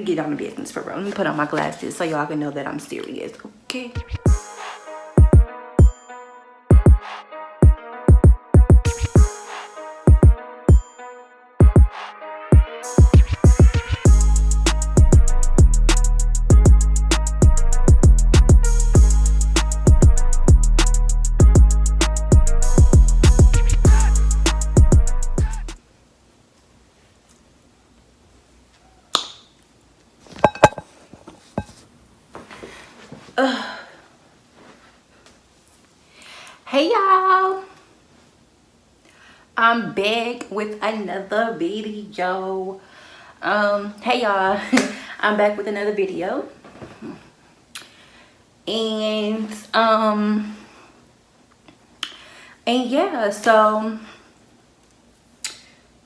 Get on the business for real. Let me put on my glasses so y'all can know that I'm serious, okay? Hey y'all, I'm back with another video. Hey y'all, I'm back with another video, and yeah, so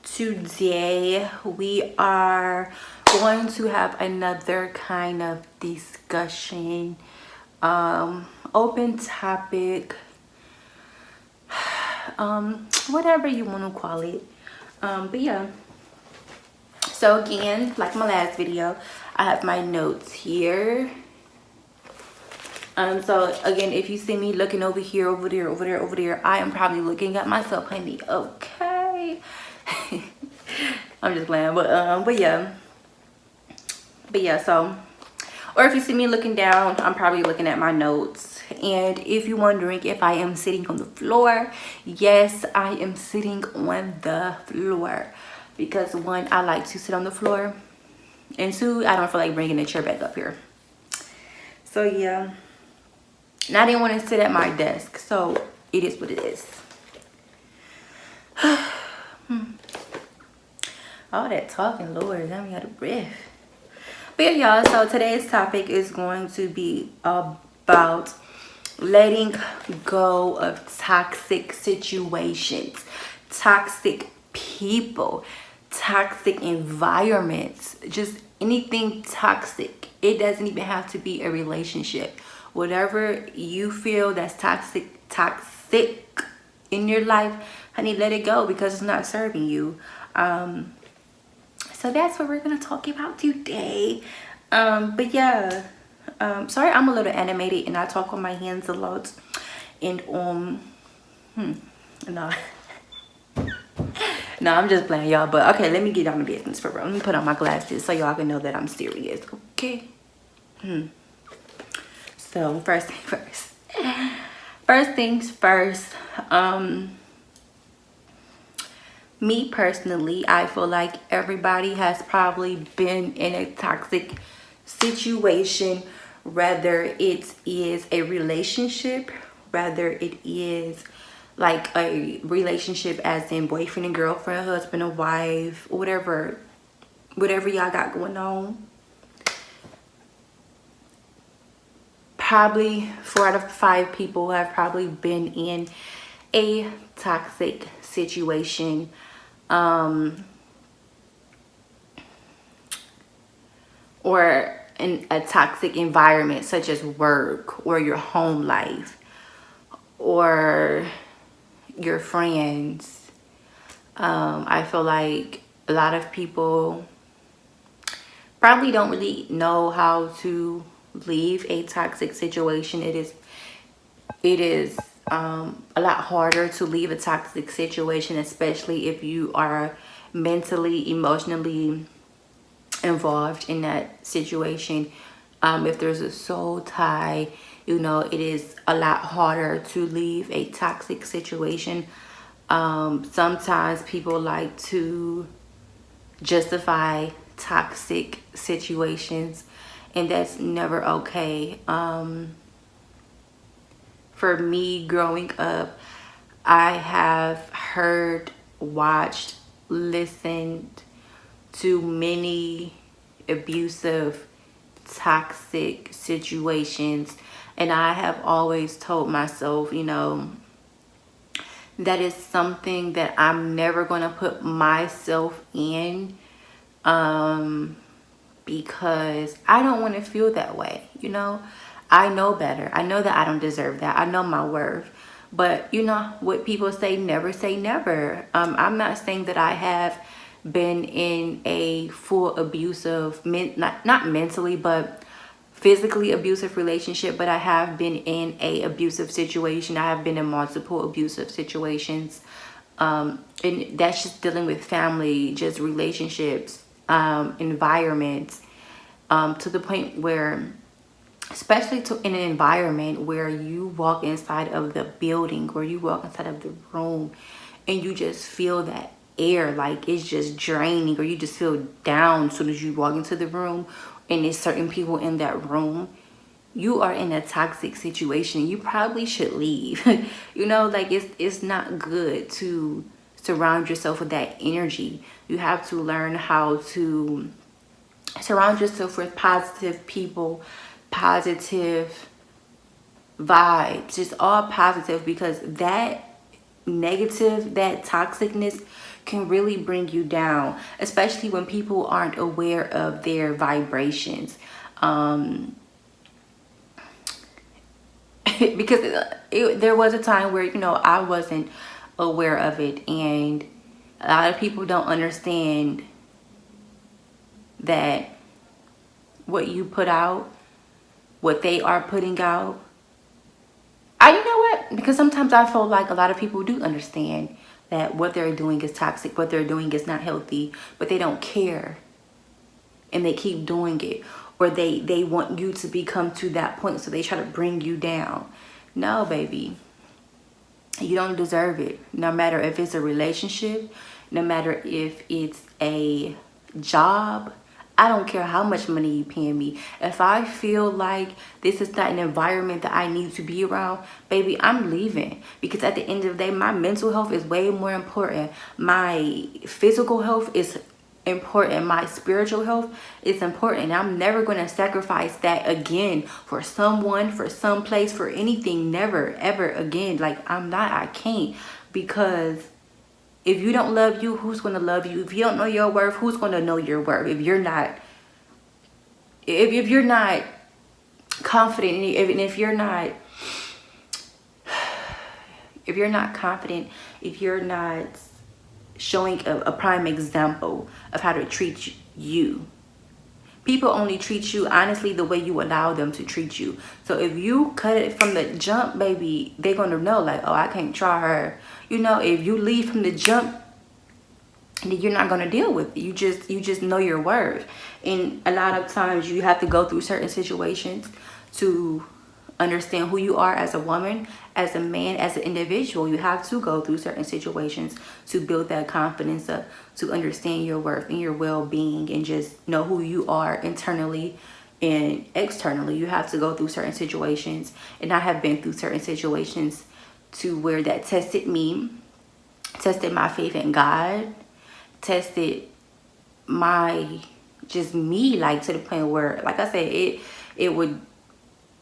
today we are going to have another kind of discussion, open topic, whatever you want to call it. But yeah, so again, like my last video, I have my notes here. So again, if you see me looking over here, over there, I am probably looking at myself, honey. Okay. I'm just playing, but yeah. So, or if you see me looking down, I'm probably looking at my notes. And if you're wondering if I am sitting on the floor, yes, I am sitting on the floor, because one, I like to sit on the floor, and two, I don't feel like bringing the chair back up here. So yeah, and I didn't want to sit at my desk, so it is what it is. All that talking, Lord, got me out of breath. But yeah, y'all, so today's topic is going to be about letting go of toxic situations, toxic people, toxic environments, just anything toxic. It doesn't even have to be a relationship. Whatever you feel that's toxic in your life, honey, let it go, because it's not serving you. So that's what we're gonna talk about today. But yeah, sorry I'm a little animated and I talk on my hands a lot, and no. No, I'm just playing, y'all. But okay, let me get on the business for real. Let me put on my glasses so y'all can know that I'm serious, okay? So first things first. Me personally, I feel like everybody has probably been in a toxic situation, whether it is a relationship, whether it is like a relationship as in boyfriend and girlfriend, husband and wife, whatever y'all got going on. Probably 4 out of 5 people have probably been in a toxic situation, or in a toxic environment, such as work or your home life or your friends. I feel like a lot of people probably don't really know how to leave a toxic situation. It is a lot harder to leave a toxic situation, especially if you are mentally, emotionally involved in that situation. If there's a soul tie, you know, it is a lot harder to leave a toxic situation. Sometimes people like to justify toxic situations, and that's never okay. For me, growing up, I have heard, watched, listened to many abusive, toxic situations, and I have always told myself, you know, that is something that I'm never going to put myself in, because I don't want to feel that way. You know, I know better. I know that I don't deserve that. I know my worth. But you know what people say, never say never. I'm not saying that I have been in a full abusive, not mentally, but physically abusive relationship, but I have been in a abusive situation. I have been in multiple abusive situations. And that's just dealing with family, just relationships, environments, to the point where, especially in an environment where you walk inside of the building, or you walk inside of the room, and you just feel that air, like it's just draining, or you just feel down as soon as you walk into the room, and there's certain people in that room, you are in a toxic situation. You probably should leave. You know, like it's not good to surround yourself with that energy. You have to learn how to surround yourself with positive people, positive vibes, just all positive, because that negative, that toxicness can really bring you down, especially when people aren't aware of their vibrations. Because there was a time where, you know, I wasn't aware of it, and a lot of people don't understand that what you put out, what they are putting out. You know what? Because sometimes I feel like a lot of people do understand that what they're doing is toxic, what they're doing is not healthy, but they don't care, and they keep doing it, or they want you to become to that point, so they try to bring you down. No, baby, you don't deserve it. No matter if it's a relationship, no matter if it's a job, I don't care how much money you paying me. If I feel like this is not an environment that I need to be around, baby, I'm leaving. Because at the end of the day, my mental health is way more important. My physical health is important. My spiritual health is important. I'm never going to sacrifice that again for someone, for some place, for anything. Never, ever again. Like, I can't. Because if you don't love you, who's going to love you? If you don't know your worth, who's going to know your worth? If you're not, if you're not confident, if you're not confident, if you're not showing a prime example of how to treat you, people only treat you honestly the way you allow them to treat you. So if you cut it from the jump, baby, they're going to know, like, oh, I can't try her. You know, if you leave from the jump, then you're not going to deal with it. You just know your worth. And a lot of times you have to go through certain situations to understand who you are as a woman, as a man, as an individual. You have to go through certain situations to build that confidence up, to understand your worth and your well-being, and just know who you are internally and externally. You have to go through certain situations, and I have been through certain situations to where that tested me, tested my faith in God, tested my just me, like to the point where, like I said, it would,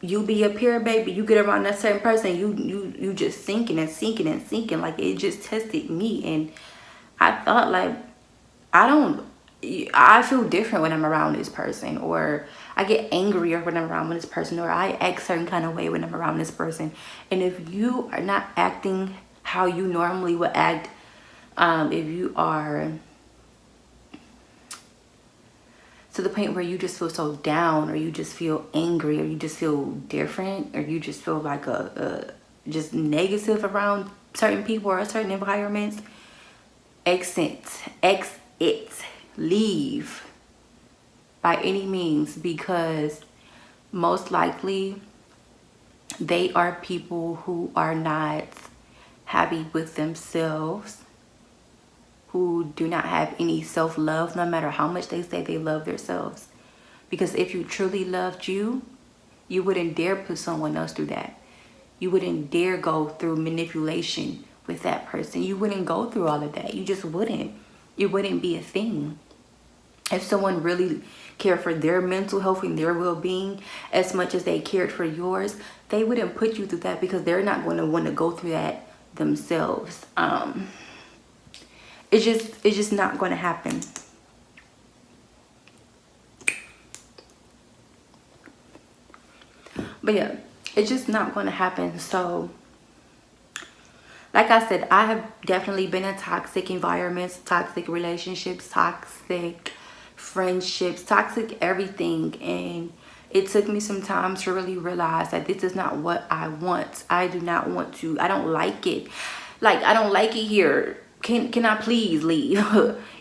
you be up here, baby, you get around that certain person, you just sinking and sinking and sinking. Like, it just tested me, and I thought, like, I feel different when I'm around this person, or I get angrier when I'm around this person, or I act certain kind of way when I'm around this person. And if you are not acting how you normally would act, if you are to the point where you just feel so down, or you just feel angry, or you just feel different, or you just feel like just negative around certain people or certain environments, exit, leave by any means, because most likely they are people who are not happy with themselves, who do not have any self-love, no matter how much they say they love themselves. Because if you truly loved you, you wouldn't dare put someone else through that. You wouldn't dare go through manipulation with that person. You wouldn't go through all of that. You just wouldn't. It wouldn't be a thing. If someone really cared for their mental health and their well-being as much as they cared for yours, they wouldn't put you through that, because they're not going to want to go through that themselves. It's just not going to happen. But yeah, it's just not going to happen. So like I said, I have definitely been in toxic environments, toxic relationships, toxic friendships, toxic everything. And it took me some time to really realize that this is not what I want. I do not want to. I don't like it. Like, I don't like it here. Can I please leave?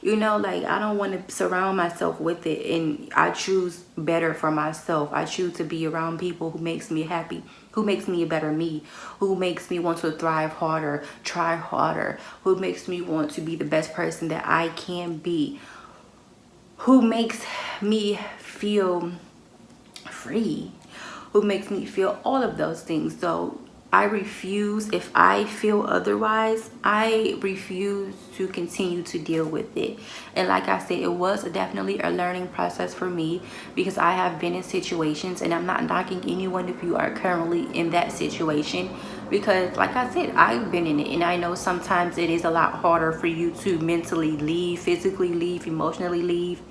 You know, like, I don't want to surround myself with it. And I choose better for myself. I choose to be around people who makes me happy, who makes me a better me, who makes me want to thrive harder, try harder, who makes me want to be the best person that I can be, who makes me feel free, who makes me feel all of those things. So I refuse, if I feel otherwise, I refuse to continue to deal with it. And like I said, it was definitely a learning process for me, because I have been in situations, and I'm not knocking anyone if you are currently in that situation, because like I said, I've been in it, and I know sometimes it is a lot harder for you to mentally leave, physically leave, emotionally leave,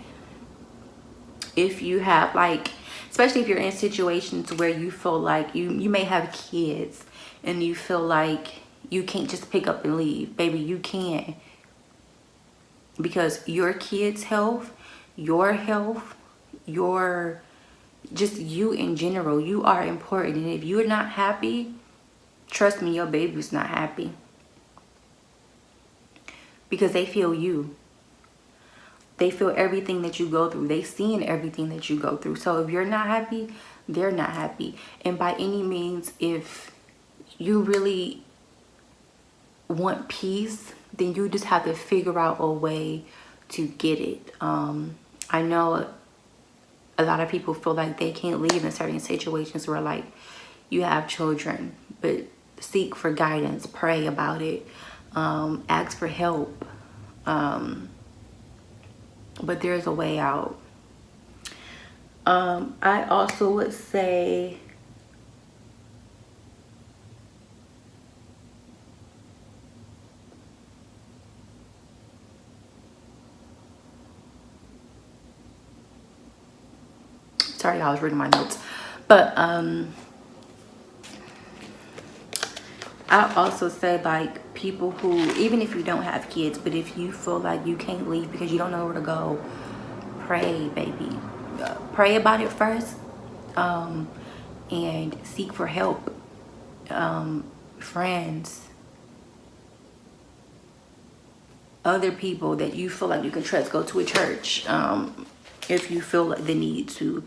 if you have, like, especially if you're in situations where you feel like you may have kids and you feel like you can't just pick up and leave. Baby, you can, because your kids' health, your health, your, just you in general, you are important. And if you're not happy, trust me, your baby's not happy, because they feel you. They feel everything that you go through. They seeing everything that you go through. So if you're not happy, they're not happy. And by any means, if you really want peace, then you just have to figure out a way to get it. I know a lot of people feel like they can't leave in certain situations where, like, you have children, but seek for guidance, pray about it, ask for help. But there's a way out. I also would say, sorry, I was reading my notes, but I also say, like, people who, even if you don't have kids, but if you feel like you can't leave because you don't know where to go, pray, baby. Pray about it first, and seek for help. Friends, other people that you feel like you can trust. Go to a church, if you feel like the need to,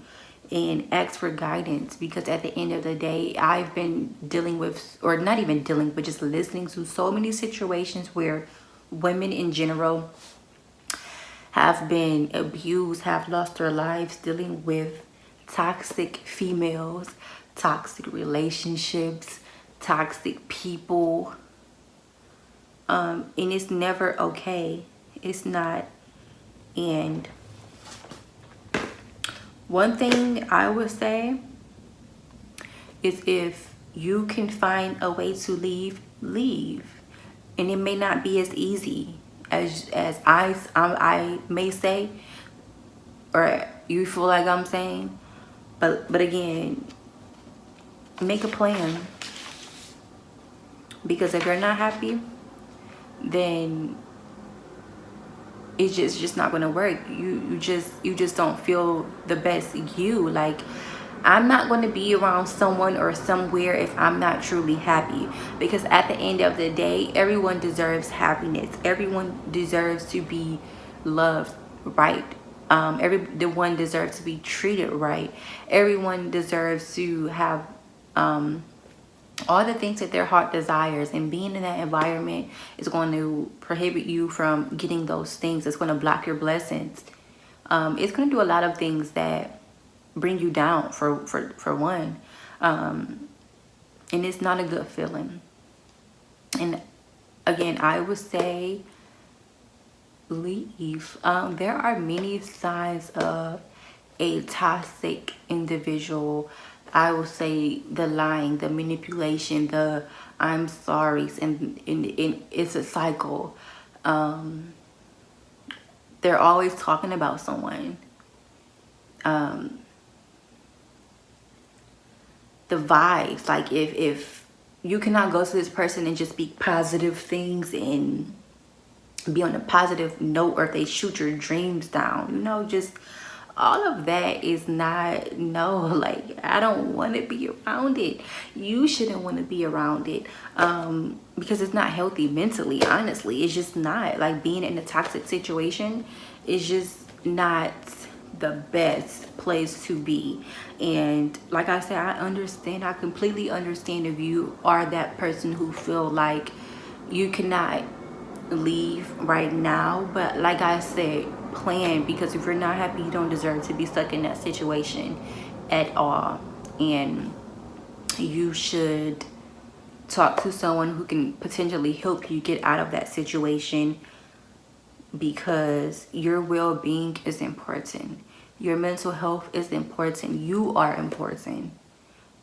and ask for guidance, because at the end of the day, I've been dealing with, or not even dealing, but just listening to so many situations where women in general have been abused, have lost their lives dealing with toxic females, toxic relationships, toxic people. And it's never okay. It's not. And one thing I would say is, if you can find a way to leave, leave. And it may not be as easy as I may say, or you feel like I'm saying, but again, make a plan, because if you're not happy, then it's just not gonna work. You just don't feel the best you. Like, I'm not going to be around someone or somewhere if I'm not truly happy, because at the end of the day, everyone deserves happiness. Everyone deserves to be loved, right? Everyone deserves to be treated right. Everyone deserves to have all the things that their heart desires, and being in that environment is going to prohibit you from getting those things. It's going to block your blessings. It's going to do a lot of things that bring you down, for one, and it's not a good feeling. And again, I would say leave. There are many signs of a toxic individual. I would say the lying, the manipulation, the I'm sorry, and it's a cycle. They're always talking about someone. The vibes, like, if you cannot go to this person and just speak positive things and be on a positive note, or if they shoot your dreams down, you know, just all of that is not, no, like, I don't want to be around it. You shouldn't want to be around it, because it's not healthy mentally. Honestly, it's just not. Like, being in a toxic situation is just not the best place to be. And like I said, I completely understand if you are that person who feel like you cannot leave right now. But like I said, plan, because if you're not happy, you don't deserve to be stuck in that situation at all. And you should talk to someone who can potentially help you get out of that situation, because your well-being is important. Your mental health is important. You are important,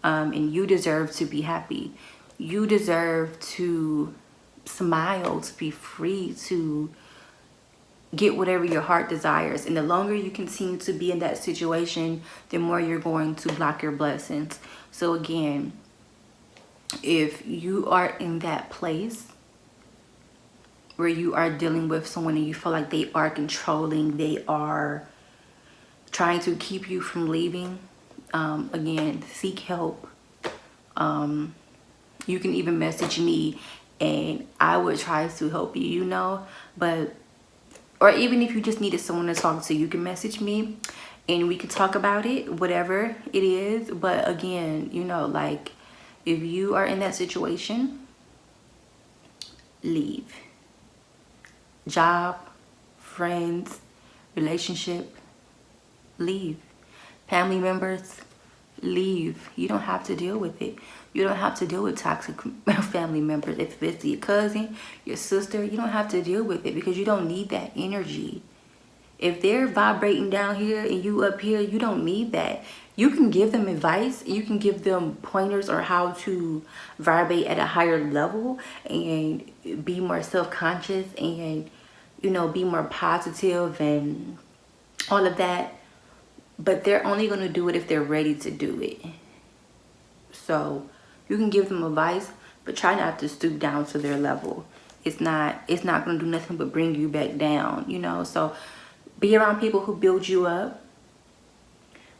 and you deserve to be happy. You deserve to smile, to be free, to get whatever your heart desires. And the longer you continue to be in that situation, the more you're going to block your blessings. So again, if you are in that place where you are dealing with someone and you feel like they are controlling, they are trying to keep you from leaving, again, seek help. You can even message me and I would try to help you, you know. But, or even if you just needed someone to talk to, you can message me and we can talk about it, whatever it is. But again, you know, like, if you are in that situation, leave. Job, friends, relationship, leave. Family members, leave. You don't have to deal with it. You don't have to deal with toxic family members. If it's your cousin, your sister, you don't have to deal with it, because you don't need that energy. If they're vibrating down here and you up here, you don't need that. You can give them advice. You can give them pointers on how to vibrate at a higher level and be more self-conscious and, you know, be more positive and all of that. But they're only going to do it if they're ready to do it. So you can give them advice, but try not to stoop down to their level. It's not going to do nothing but bring you back down, you know. So be around people who build you up.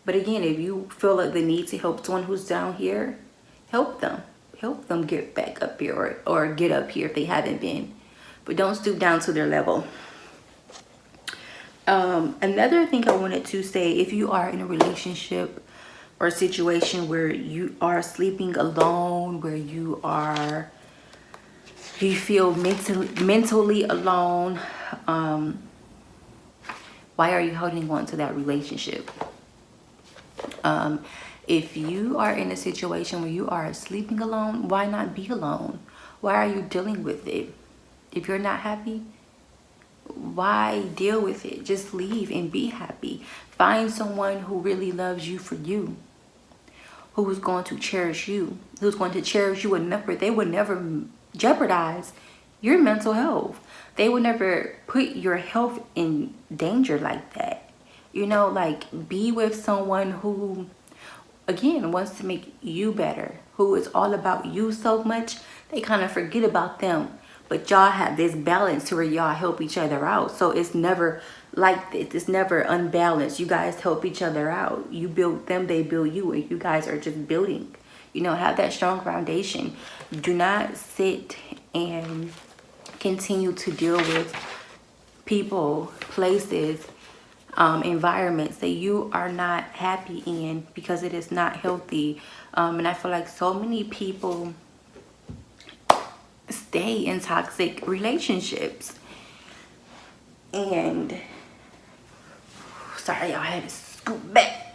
But again, if you feel like the need to help someone who's down here, help them. Help them get back up here, or get up here if they haven't been. But don't stoop down to their level. Another thing I wanted to say, if you are in a relationship or a situation where you are sleeping alone, where you feel mentally alone, why are you holding on to that relationship? If you are in a situation where you are sleeping alone, why not be alone? Why are you dealing with it? If you're not happy, why deal with it? Just leave and be happy. Find someone who really loves you for you, who is going to cherish you, who's going to cherish you enough where they would never jeopardize your mental health. They would never put your health in danger like that. You know, like, be with someone who, again, wants to make you better, who is all about you so much, they kind of forget about them. But y'all have this balance to where y'all help each other out. So it's never like this. It's never unbalanced. You guys help each other out. You build them, they build you, and you guys are just building. You know, have that strong foundation. Do not sit and continue to deal with people, places, environments that you are not happy in, because it is not healthy. And I feel like so many people stay in toxic relationships. And sorry, y'all, I had to scoot back.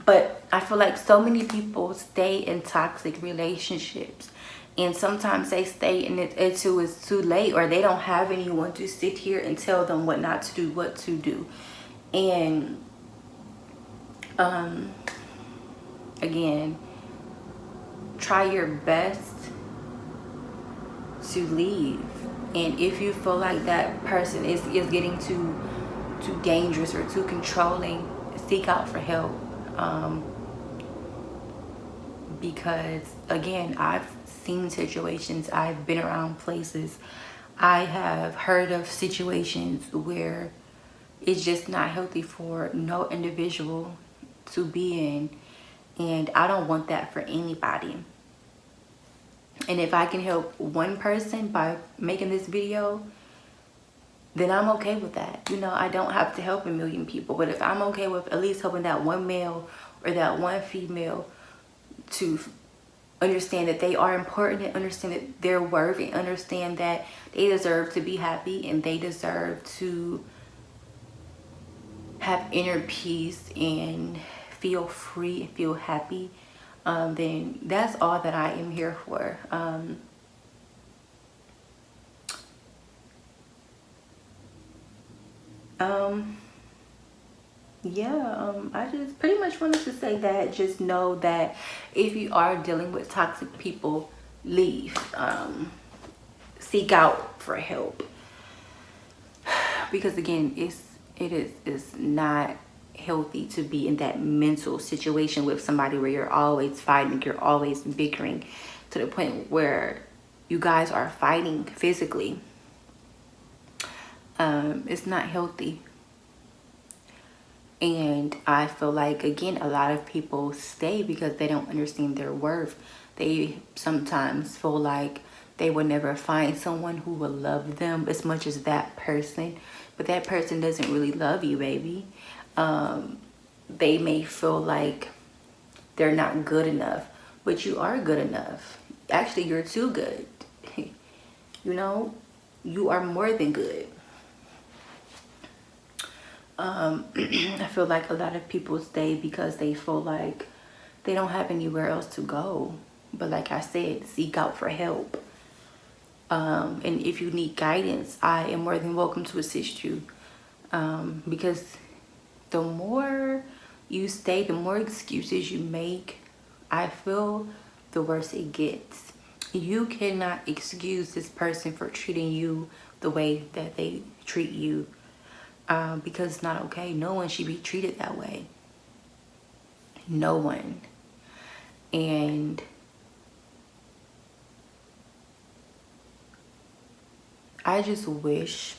But I feel like so many people stay in toxic relationships, and sometimes they stay in it until it's too late, or they don't have anyone to sit here and tell them what not to do, what to do. And again, try your best to leave. And if you feel like that person is getting too dangerous or too controlling, seek out for help. Because again, I've seen situations, I've been around places, I have heard of situations where it's just not healthy for no individual to be in, and I don't want that for anybody. And if I can help one person by making this video, then I'm okay with that. You know, I don't have to help a million people, but if I'm okay with at least helping that one male or that one female to understand that they are important and understand that they're worthy and understand that they deserve to be happy and they deserve to have inner peace and feel free and feel happy, then that's all that I am here for. I just pretty much wanted to say that. Just know that if you are dealing with toxic people, leave. Seek out for help, because again, it's not healthy to be in that mental situation with somebody where you're always fighting, you're always bickering to the point where you guys are fighting physically. It's not healthy. And I feel like, again, a lot of people stay because they don't understand their worth. They sometimes feel like they will never find someone who will love them as much as that person, but that person doesn't really love you, baby. They may feel like they're not good enough, but you are good enough. Actually, you're too good. You know, you are more than good. I feel like a lot of people stay because they feel like they don't have anywhere else to go. But like I said, seek out for help. And if you need guidance, I am more than welcome to assist you. Because the more you stay, the more excuses you make, I feel the worse it gets. You cannot excuse this person for treating you the way that they treat you. Because it's not okay. No one should be treated that way. No one. And I just wish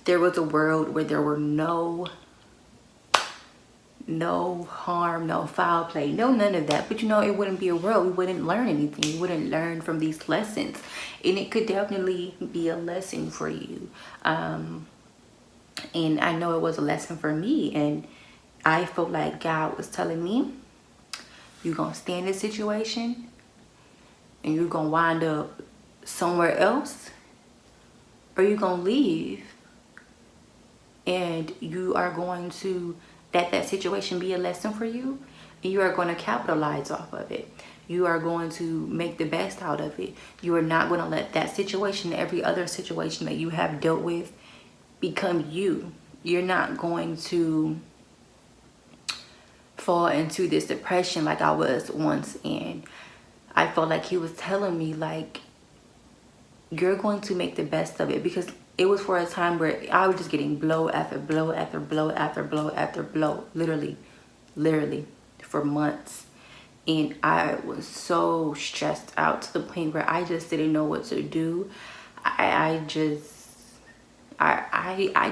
there was a world where there were no harm, no foul play, no none of that. But you know, it wouldn't be a world. We wouldn't learn anything. We wouldn't learn from these lessons. And it could definitely be a lesson for you. And I know it was a lesson for me, and I felt like God was telling me, you're gonna stay in this situation and you're gonna wind up somewhere else, or you're gonna leave and you are going to let that situation be a lesson for you, and you are going to capitalize off of it. You are going to make the best out of it. You are not going to let that situation, every other situation that you have dealt with, become you. You're not going to fall into this depression like I was once in. I felt like he was telling me, like, you're going to make the best of it, because it was for a time where I was just getting blow after blow after blow after blow after blow, literally for months. And I was so stressed out to the point where I just didn't know what to do. I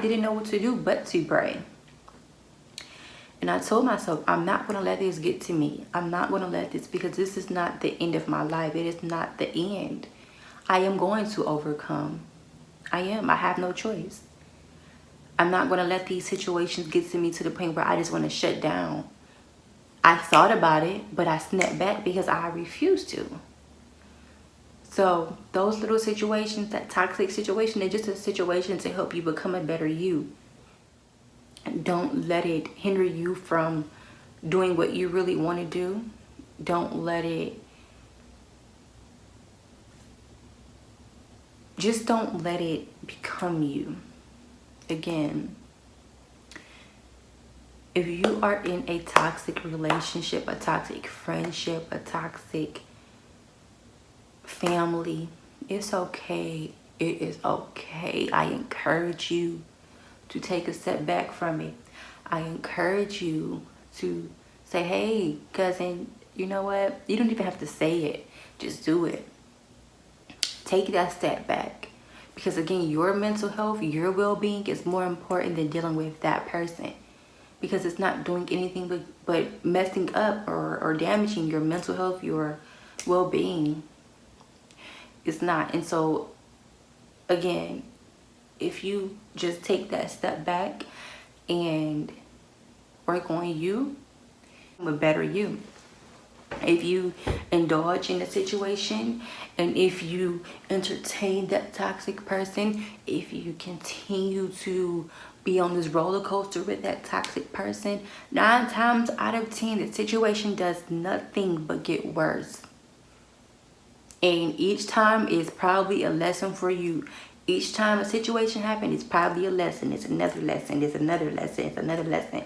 didn't know what to do but to pray. And I told myself, I'm not going to let this get to me. I'm not going to let this, because this is not the end of my life. It is not the end. I am going to overcome. I am. I have no choice. I'm not going to let these situations get to me to the point where I just want to shut down. I thought about it, but I snapped back because I refused to. So those little situations, that toxic situation, they're just a situation to help you become a better you. Don't let it hinder you from doing what you really want to do. Don't let it, just don't let it become you. Again, if you are in a toxic relationship, a toxic friendship, a toxic family, it's okay. It is okay. I encourage you to take a step back from it. I encourage you to say, hey, cousin, you know what? You don't even have to say it. Just do it. Take that step back. Because again, your mental health, your well-being is more important than dealing with that person. Because it's not doing anything but messing up or damaging your mental health, your well-being. It's not. And so, again, if you just take that step back and work on you, a better you. If you indulge in a situation and if you entertain that toxic person, if you continue to be on this roller coaster with that toxic person, 9 times out of 10 the situation does nothing but get worse. And each time is probably a lesson for you. Each time a situation happens, it's probably a lesson. It's another lesson. It's another lesson. It's another lesson.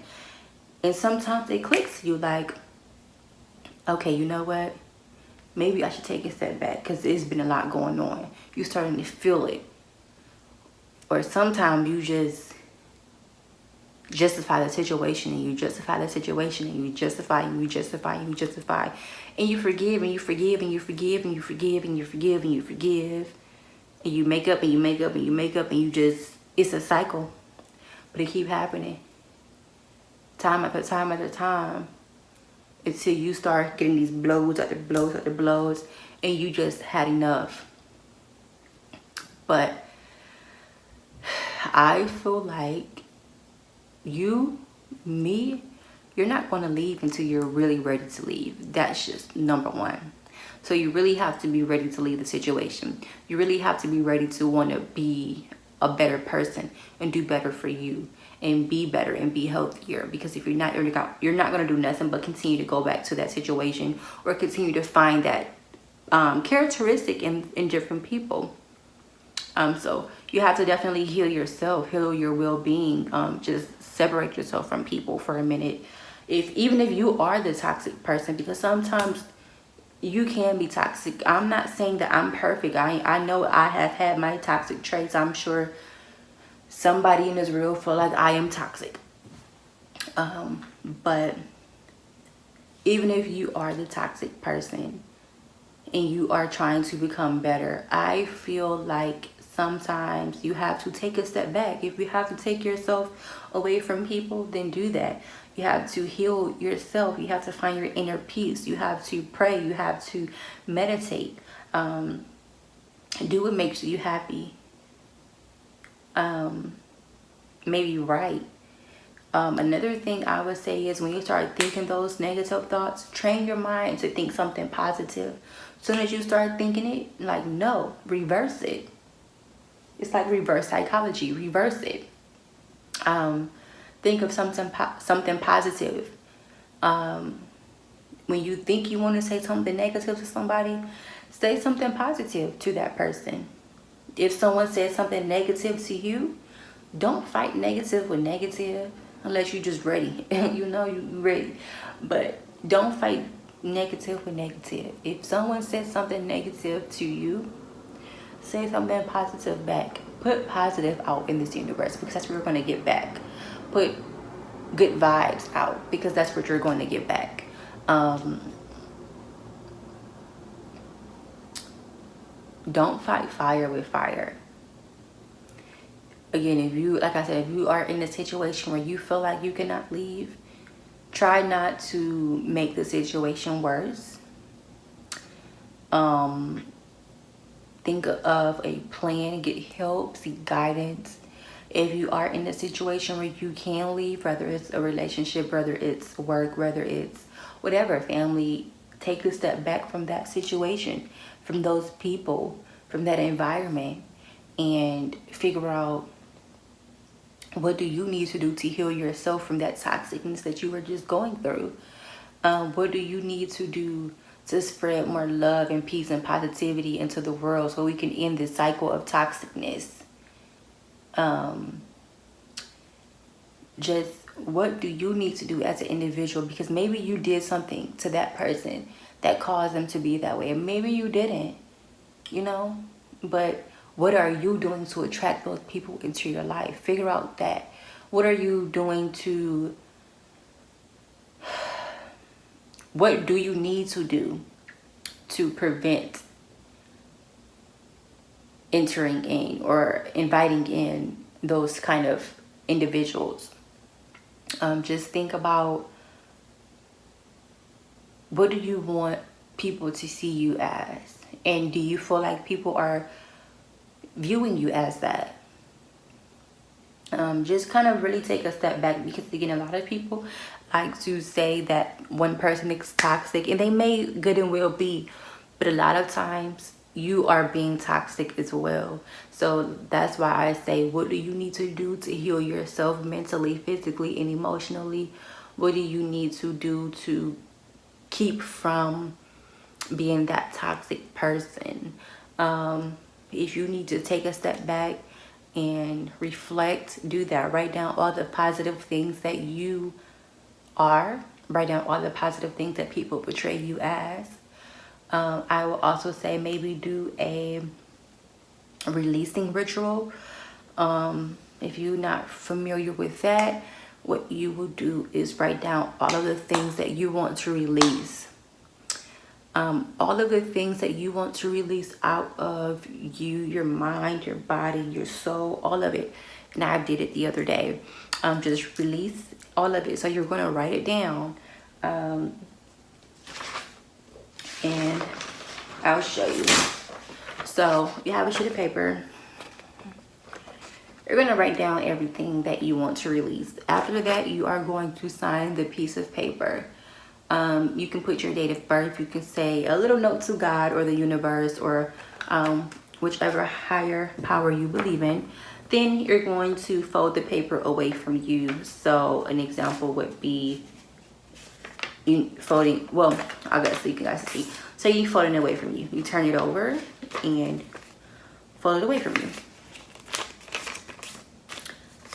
And sometimes it clicks to you like, okay, you know what? Maybe I should take a step back because there's been a lot going on. You're starting to feel it. Or sometimes you just justify the situation and you justify the situation and you justify and you justify and you justify. And you forgive and you forgive and you forgive and you forgive and you forgive and you forgive. And you make up and you make up and you make up and you just, it's a cycle. But it keep happening. Time after time after time. Until you start getting these blows after blows after blows. And you just had enough. But I feel like you're not going to leave until you're really ready to leave. That's just number one. So you really have to be ready to leave the situation. You really have to be ready to want to be a better person and do better for you and be better and be healthier. Because if you're not going to do nothing but continue to go back to that situation or continue to find that characteristic in different people. So you have to definitely heal yourself, heal your well-being. Just separate yourself from people for a minute. Even if you are the toxic person, because sometimes you can be toxic. I'm not saying that I'm perfect. I know I have had my toxic traits. I'm sure somebody in this world feel like I am toxic. But even if you are the toxic person and you are trying to become better, I feel like sometimes you have to take a step back. If you have to take yourself away from people, then do that. You have to heal yourself. You have to find your inner peace. You have to pray. You have to meditate. Do what makes you happy. Maybe write. Another thing I would say is when you start thinking those negative thoughts, train your mind to think something positive. As soon as you start thinking it, like, no, reverse it. It's like reverse psychology. Reverse it. Think of something positive. When you think you want to say something negative to somebody, say something positive to that person. If someone says something negative to you, don't fight negative with negative unless you're just ready. You know you're ready. But don't fight negative with negative. If someone says something negative to you, say something positive back. Put positive out in this universe because that's what you're going to get back. Put good vibes out because that's what you're going to get back. Don't fight fire with fire. Again, if you are in a situation where you feel like you cannot leave, try not to make the situation worse. Think of a plan, get help, seek guidance. If you are in a situation where you can leave, whether it's a relationship, whether it's work, whether it's whatever, family, take a step back from that situation, from those people, from that environment, and figure out what do you need to do to heal yourself from that toxicness that you were just going through. What do you need to do to spread more love and peace and positivity into the world so we can end this cycle of toxicness? Just what do you need to do as an individual? Because maybe you did something to that person that caused them to be that way, and maybe you didn't, you know. But what are you doing to attract those people into your life? Figure out that. What are you doing to What do you need to do to prevent entering in or inviting in those kind of individuals? Just think about, what do you want people to see you as? And do you feel like people are viewing you as that? Just kind of really take a step back, because again, a lot of people like to say that one person is toxic, and they may good and well be, but a lot of times you are being toxic as well. So that's why I say, what do you need to do to heal yourself mentally, physically, and emotionally? What do you need to do to keep from being that toxic person? If you need to take a step back and reflect, do that. Write down all the positive things that you are. Write down all the positive things that people portray you as. I will also say, maybe do a releasing ritual. If you're not familiar with that, what you will do is write down all of the things that you want to release. All of the things that you want to release out of you, your mind, your body, your soul, all of it. And I did it the other day. Just release all of it. So you're going to write it down. And I'll show you. So you have a sheet of paper. You're going to write down everything that you want to release. After that, you are going to sign the piece of paper. You can put your date of birth. You can say a little note to God or the universe, or whichever higher power you believe in. Then you're going to fold the paper away from you. So an example would be you folding, well, I guess so you guys see. So you fold it away from you. You turn it over and fold it away from you.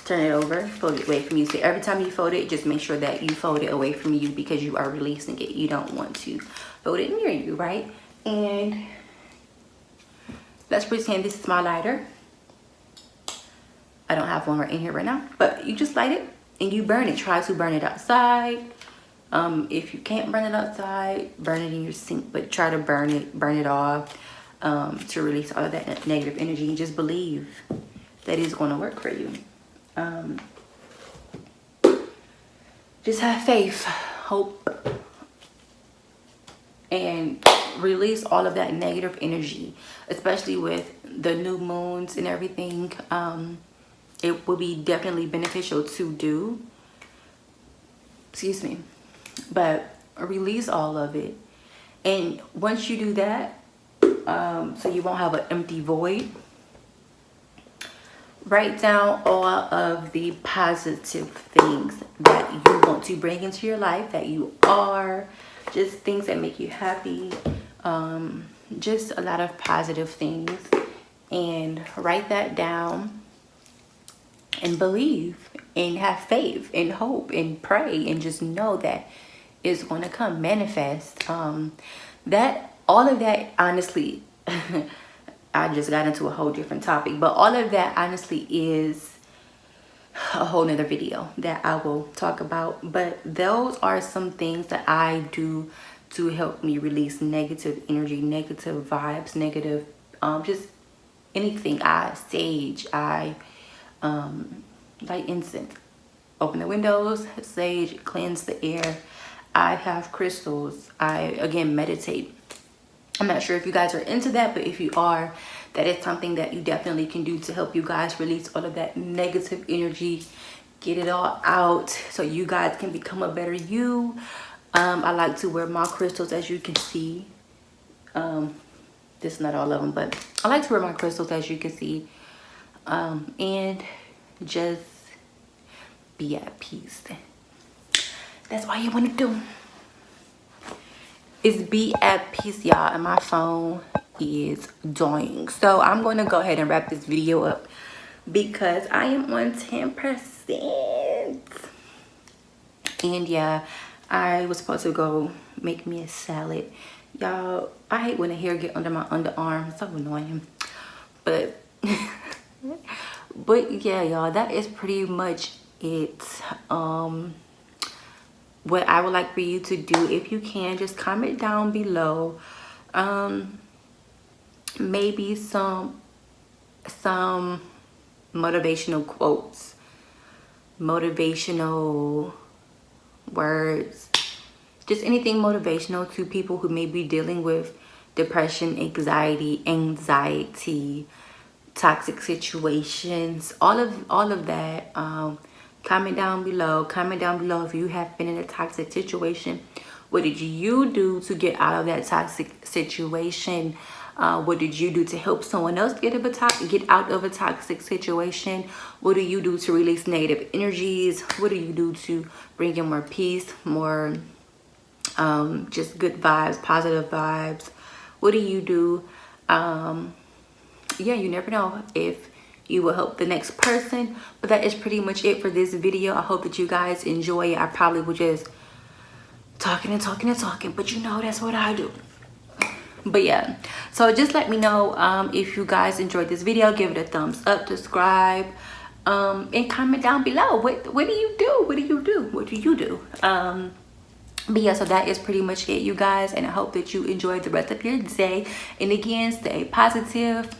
Turn it over, fold it away from you. So every time you fold it, just make sure that you fold it away from you, because you are releasing it. You don't want to fold it near you, right? And let's pretend this is my lighter. I don't have one right in here right now, but you just light it and you burn it. Try to burn it outside. If you can't burn it outside, burn it in your sink, but try to burn it off, to release all of that negative energy, and just believe that it's going to work for you. Just have faith, hope, and release all of that negative energy, especially with the new moons and everything. It will be definitely beneficial to do. Excuse me. But release all of it. And once you do that, so you won't have an empty void, write down all of the positive things that you want to bring into your life, that you are, just things that make you happy, just a lot of positive things. And write that down and believe and have faith and hope and pray, and just know that it's going to come manifest. That all of that, honestly, I just got into a whole different topic, but all of that honestly is a whole nother video that I will talk about. But those are some things that I do to help me release negative energy, negative vibes, negative, just anything. I sage, I light incense, open the windows, sage, cleanse the air. I have crystals. I, again, meditate. I'm not sure if you guys are into that, but if you are, that is something that you definitely can do to help you guys release all of that negative energy, get it all out so you guys can become a better you. I like to wear my crystals, as you can see. This is not all of them, but I like to wear my crystals, as you can see, and just be at peace. That's all you want to do, is be at peace, y'all. And my phone is dying, so I'm going to go ahead and wrap this video up, because I am on 10%. And yeah, I was supposed to go make me a salad. Y'all, I hate when the hair get under my underarm. It's so annoying. But but yeah, y'all, that is pretty much it. what I would like for you to do, if you can, just comment down below. Maybe some motivational quotes, motivational words, just anything motivational to people who may be dealing with depression, anxiety, toxic situations, all of that. Comment down below if you have been in a toxic situation. What did you do to get out of that toxic situation? What did you do to help someone else get out of a toxic situation? What do you do to release negative energies? What do you do to bring in more peace, more just good vibes, positive vibes? What do you do? Yeah, you never know if you will help the next person. But that is pretty much it for this video. I hope that you guys enjoy it. I probably would just talking and talking and talking, but you know that's what I do. But yeah, so just let me know if you guys enjoyed this video. Give it a thumbs up, subscribe, and comment down below. What do you do? What do you do? What do you do? But yeah, so that is pretty much it, you guys, and I hope that you enjoyed the rest of your day. And again, stay positive,